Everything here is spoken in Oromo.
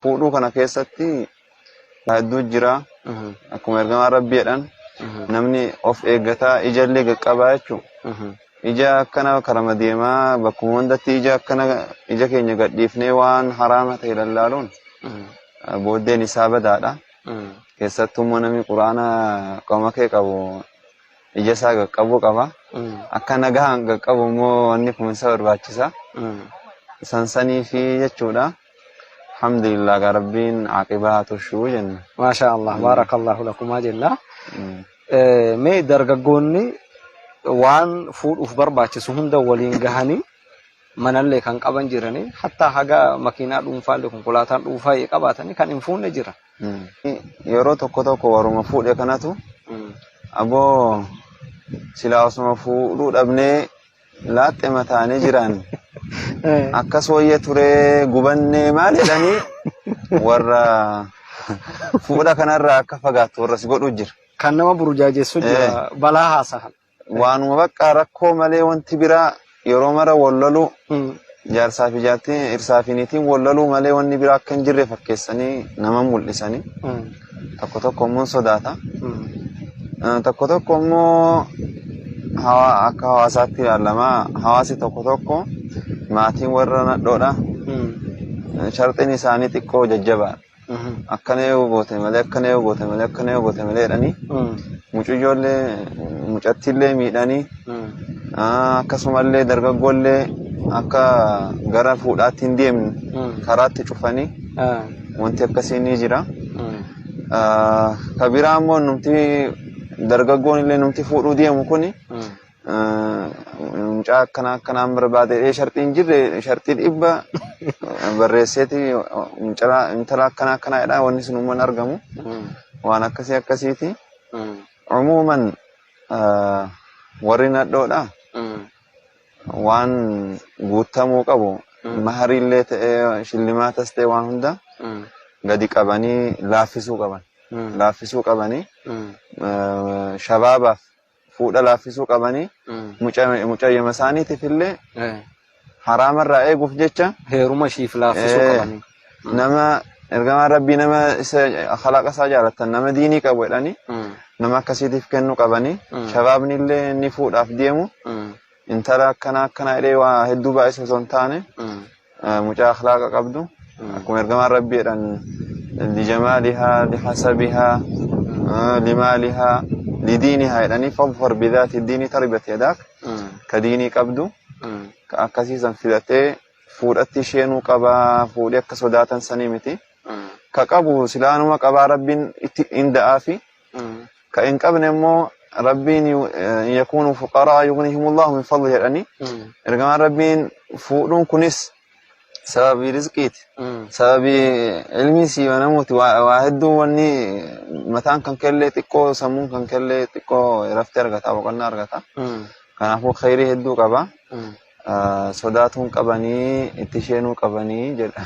Fuudhuu kana keessatti hedduu jira. Akkuma ergamaa Rabbiidhaan namni of eeggataa ijallee qaqqabaa jechuudha. Ija akkana karama deemaa bakkuma hundatti ija akkana ija keenya gadhiifnee waan haraama ta'e lallaaluun booddeen isaa badaadha. Keessattuu immoo namni quraana qoma kee qabu ija isaa qaqqabuu qaba. Akka nagaan qaqqabu immoo wanni kun isa barbaachisa. Sansanii fi jechuudha. Alhamdulillah Rabbiin aqibaa tushuu jenna. Masha Allah, barakallahu lakuma jenna. Mee dargaggoonni waan fuudhuuf barbaachisu hunda waliin gahanii manallee kan qaban jiranii hatta haga makiinaa dhuunfaallee konkolaataan dhuunfaa qabaatanii kan hin fuudhne jira. Yeroo tokko waruma fuudhe kanatu aboo silaa osuma fuudhuu dhabnee laaxxe mataanii jiran akkas wayya ture gubannee maal jedhanii warra fuudha kanarraa akka fagaattu warra si godhu jira. Kan nama burjaajessu jira balaa haasahan. Waanuma bakka rakkoo malee wanti biraa yeroo mara wallalu jaarsaa fi jaartiin irsaa fi niitiin wallalu malee wanni biraa akka hin jirre fakkeessanii nama mul'isanii tokko immoo sodaata. Tokko immoo akka hawaasaatti ilaalamaa hawaasi tokko maatiin warra nadhoodha. Sharxiin isaanii xiqqoo jajjabaadha. Akkana yoo goote malee akkana yoo goote malee akkana yoo goote malee jedhanii mucayyoollee mucattiillee miidhanii akkasumallee dargaggoollee akka gara fuudhaatti hin deemne karaatti cufanii wanti akkasii ni jira. Ka biraa immoo numti dargaggoon illee numti fuudhuu deemu kuni mucaa akkanaan barbaade sharxiin jirre sharxii dhibba barreesseeti intala akkana jedha wanni sun umman argamu waan akkasiiti. Umuman warri nadhoodha waan guutamuu qabu maharillee ta'ee shillimaatas ta'e waan hunda gadi qabanii laaffisuu qabanii shabaabaaf fuudha laaffisuu qabanii mucayyama isaaniitiif illee haraamarraa eeguuf jecha heeruma ishiif laaffisuu qabanii nama ergamaa Rabbii nama isa khalaqa isaa jaalatan nama diinii qabu jedhanii nama akkasiitiif kennu qabanii shabaabni illee inni fuudhaaf deemu intala akkana jedhee waa hedduu baay'isa osoo hin taane mucaa akhlaaqa qabdu akkuma ergamaa Rabbiidhaan lijamaalihaa lihasabihaa limaalihaa lidiinihaa jedhanii fadfar bidaati diinii tarbiyat yadaak ka diinii qabdu ka akkasiisan filatee fuudhatti isheenuu qabaa fuudhee akka sodaatan sanii miti. Ka qabu silaanuma qabaa Rabbiin itti inda'aa fi ka hin qabne immoo Rabbiin yakuunu fuqaraa yughnihimullahu min fadli jedhanii ergamaan Rabbiin fuudhuun kunis sababii rizqiiti. Sababii ilmi siiba namuuti waa hedduu wanni mataan kan kellee xiqqoo sammuun kan kellee xiqqoo raftee argata boqonnaa argata. Kanaafuu khayrii hedduu qaba. Sodaatuun qabanii itti isheenuu qabanii jedha.